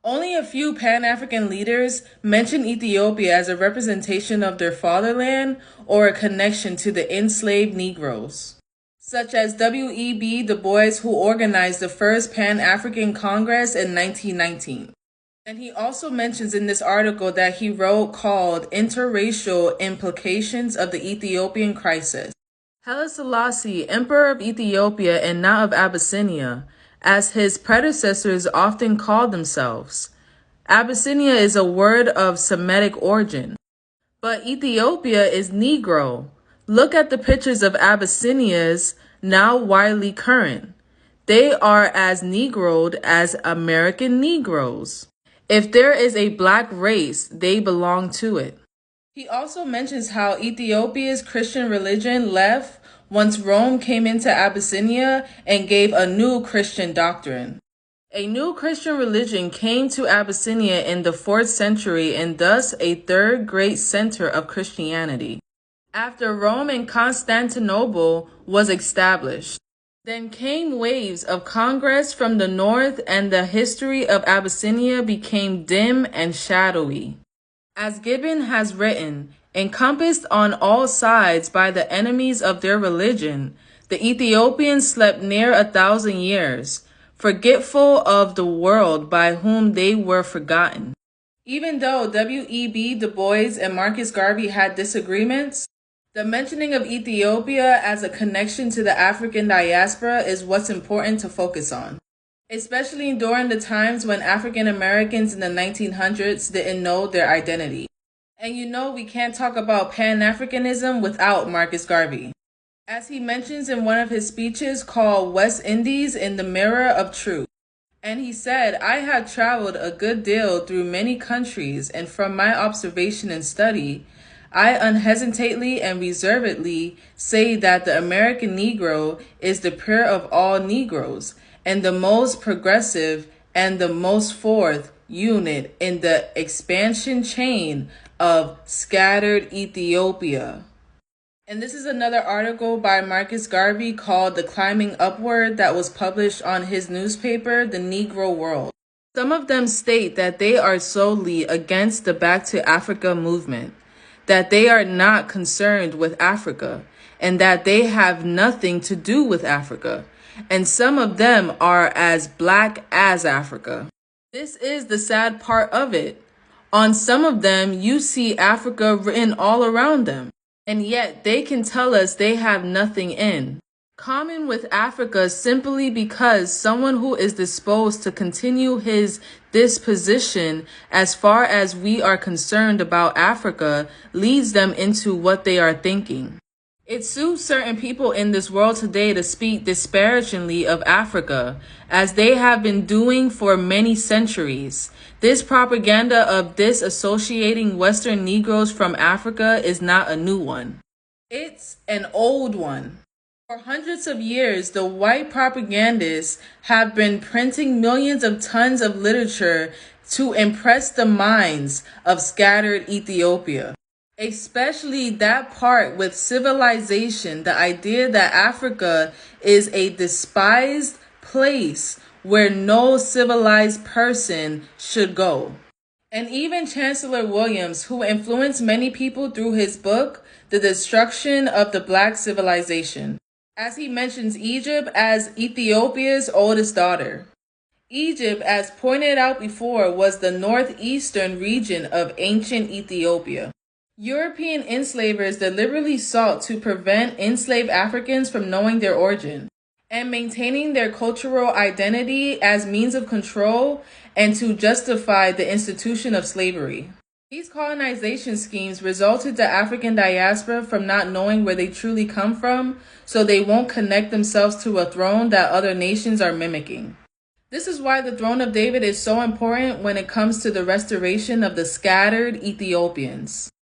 Only a few Pan-African leaders mention Ethiopia as a representation of their fatherland or a connection to the enslaved Negroes, such as W.E.B. Du Bois, who organized the first Pan-African Congress in 1919. And he also mentions in this article that he wrote called Interracial Implications of the Ethiopian Crisis. Haile Selassie, Emperor of Ethiopia and not of Abyssinia, as his predecessors often called themselves. Abyssinia is a word of Semitic origin, but Ethiopia is Negro. Look at the pictures of Abyssinias now widely current. They are as Negroed as American Negroes. If there is a black race, they belong to it. He also mentions how Ethiopia's Christian religion left once Rome came into Abyssinia and gave a new Christian doctrine. A new Christian religion came to Abyssinia in the 4th century and thus a third great center of Christianity, after Rome and Constantinople was established. Then came waves of conquest from the north and the history of Abyssinia became dim and shadowy. As Gibbon has written, encompassed on all sides by the enemies of their religion, the Ethiopians slept near 1,000 years, forgetful of the world by whom they were forgotten. Even though W.E.B. Du Bois and Marcus Garvey had disagreements, the mentioning of Ethiopia as a connection to the African diaspora is what's important to focus on, especially during the times when African Americans in the 1900s didn't know their identity. And you know we can't talk about Pan-Africanism without Marcus Garvey, as he mentions in one of his speeches called West Indies in the Mirror of Truth. And he said, "I have traveled a good deal through many countries, and from my observation and study, I unhesitatingly and reservedly say that the American Negro is the peer of all Negroes, and the most progressive and the most fourth unit in the expansion chain of scattered Ethiopia." And this is another article by Marcus Garvey called The Climbing Upward that was published on his newspaper, The Negro World. Some of them state that they are solely against the Back to Africa movement, that they are not concerned with Africa, and that they have nothing to do with Africa. And some of them are as black as Africa. This is the sad part of it. On some of them, you see Africa written all around them, and yet they can tell us they have nothing in common with Africa simply because someone who is disposed to continue his disposition as far as we are concerned about Africa leads them into what they are thinking. It suits certain people in this world today to speak disparagingly of Africa, as they have been doing for many centuries. This propaganda of disassociating Western Negroes from Africa is not a new one. It's an old one. For hundreds of years, the white propagandists have been printing millions of tons of literature to impress the minds of scattered Ethiopia, especially that part with civilization, the idea that Africa is a despised place where no civilized person should go. And even Chancellor Williams, who influenced many people through his book, The Destruction of the Black Civilization, as he mentions Egypt as Ethiopia's oldest daughter. Egypt, as pointed out before, was the northeastern region of ancient Ethiopia. European enslavers deliberately sought to prevent enslaved Africans from knowing their origin and maintaining their cultural identity as means of control and to justify the institution of slavery. These colonization schemes resulted the African diaspora from not knowing where they truly come from, so they won't connect themselves to a throne that other nations are mimicking. This is why the throne of David is so important when it comes to the restoration of the scattered Ethiopians.